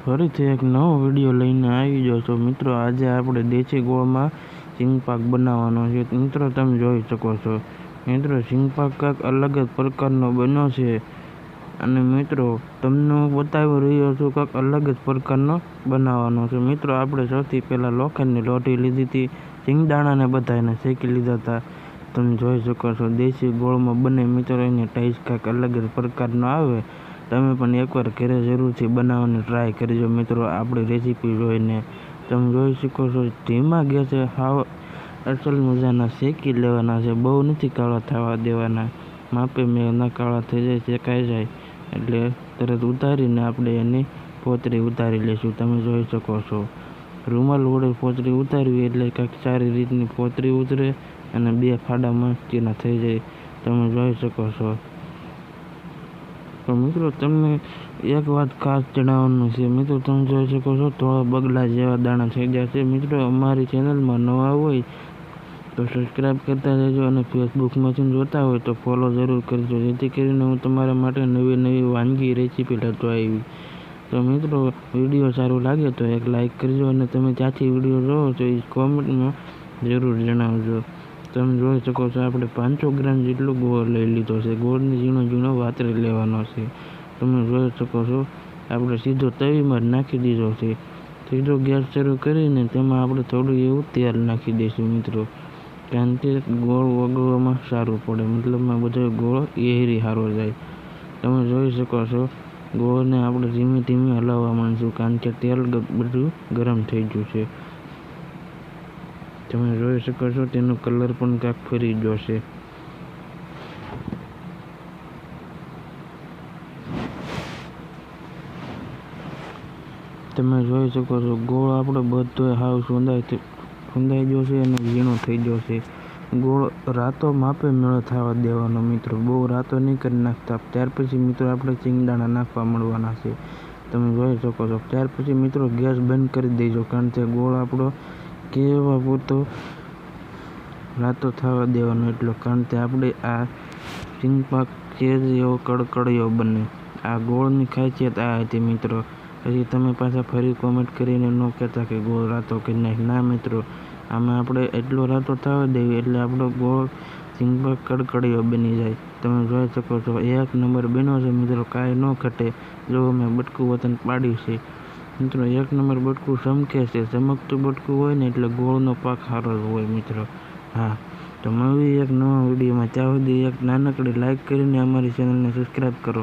ફરીથી એક નવો વિડીયો લઈને આવી ગયો છો મિત્રો। આજે આપણે દેશી ગોળમાં સિંગપાક બનાવવાનો છે મિત્રો। તમે જોઈ શકો છો મિત્રો, સિંગપાક કાંઈક અલગ જ પ્રકારનો બન્યો છે અને મિત્રો તમને બતાવી રહ્યો છું કાંઈક અલગ જ પ્રકારનો બનાવવાનો છે મિત્રો। આપણે સૌથી પહેલાં લોખંડની લોટી લીધી હતી, સિંગદાણાને બધાને શેકી લીધા હતા। તમે જોઈ શકો છો દેશી ગોળમાં બને મિત્રો, એની ટેસ્ટ કાંઈક અલગ જ પ્રકારનો આવે। તમે પણ એકવાર ઘરે જરૂરથી બનાવવાની ટ્રાય કરજો મિત્રો આપણી રેસીપી જોઈને। તમે જોઈ શકો છો ધીમા ગેસે હાવ અસલ મજાના શેકી લેવાના છે, બહુ નથી કાળા થવા દેવાના। માપે મેં કાળા થઈ જાય, શેકાઈ જાય એટલે તરત ઉતારીને આપણે એની પોતરી ઉતારી લઈશું। તમે જોઈ શકો છો રૂમાલ વડે પોતરી ઉતારવી એટલે કાંઈક સારી રીતની પોતરી ઉતરે અને બે ફાડા મસ્તીના થઈ જાય। તમે જોઈ શકો છો। તો મિત્રો તમને એક વાત ખાસ જણાવવાનું છે મિત્રો, તમે જોઈ શકો છો થોડા બગલા જેવા દાણા થઈ જશે મિત્રો। અમારી ચેનલમાં નવા હોય તો સબસ્ક્રાઈબ કરતા રહેજો અને ફેસબુકમાંથી જોતા હોય તો ફોલો જરૂર કરજો, જેથી કરીને હું તમારા માટે નવી નવી વાનગી રેસીપી લેતો આવી। તો મિત્રો વિડીયો સારું લાગે તો એક લાઈક કરજો અને તમે ત્યાંથી વિડીયો જોવો છો એ કોમેન્ટમાં જરૂર જણાવજો। તમે જોઈ શકો છો આપણે 500 ગ્રામ જેટલો ગોળ લઈ લીધો છે। ગોળને ઝીણો ઝીણો વાતરી લેવાનો છે। તમે જોઈ શકો છો આપણે સીધો તવીમાં જ નાખી દીધો છે। સીધો ગેસ શરૂ કરીને તેમાં આપણે થોડું એવું તેલ નાખી દઈશું મિત્રો, કારણ કે ગોળ વગળવામાં સારું પડે, મતલબમાં બધો ગોળ એહરી સારો જાય। તમે જોઈ શકો છો ગોળને આપણે ધીમે ધીમે હલાવવા માંડીશું, કારણ કે તેલ બધું ગરમ થઈ ગયું છે। તમે જોઈ શકો છો તેનો કલર પણ કાંઈક ફરી ગયો છે। તમે જોઈ શકો છો ગોળ આપણો બધો હાવ સુંદાઈ ગયો છે અને ઝીણો થઈ ગયો છે। ગોળ રાતો માપે મેળો થવા દેવાનો મિત્રો, બહુ રાતો નહીં કરી નાખતા। ત્યાર પછી મિત્રો આપણે સિંગદાણા નાખવા માંડવાના છે। તમે જોઈ શકો છો ત્યાર પછી મિત્રો ગેસ બંધ કરી દેજો, કારણ કે ગોળ આપણો કેવા પૂરતો રાતો થવા દેવાનો એટલો, કારણ કે આપણે આ સિંગપાક સેજ એવો કડકડિયો બને। આ ગોળની ખાસિયત આ હતી મિત્રો। પછી તમે પાછા ફરી કોમેન્ટ કરીને ન કહેતા કે ગોળ રાતો કરી નાખ, ના મિત્રો આમાં આપણે એટલો રાતો થવા દેવી એટલે આપણો ગોળ સિંગપાક કડકડિયો બની જાય। તમે જોઈ શકો છો એક નંબર બન્યો છે મિત્રો, કાંઈ ન ઘટે। જો મેં બટકું વતન પાડ્યું છે મિત્રો, એક નંબર બટકું ચમકે છે। ચમકતું બટકું હોય ને એટલે ગોળનો પાક સારો જ હોય મિત્રો। હા, તો મળીએ એક નવા વિડીયોમાં, ત્યાં સુધી એક નાનકડી લાઈક કરીને અમારી ચેનલને સબસ્ક્રાઈબ કરો।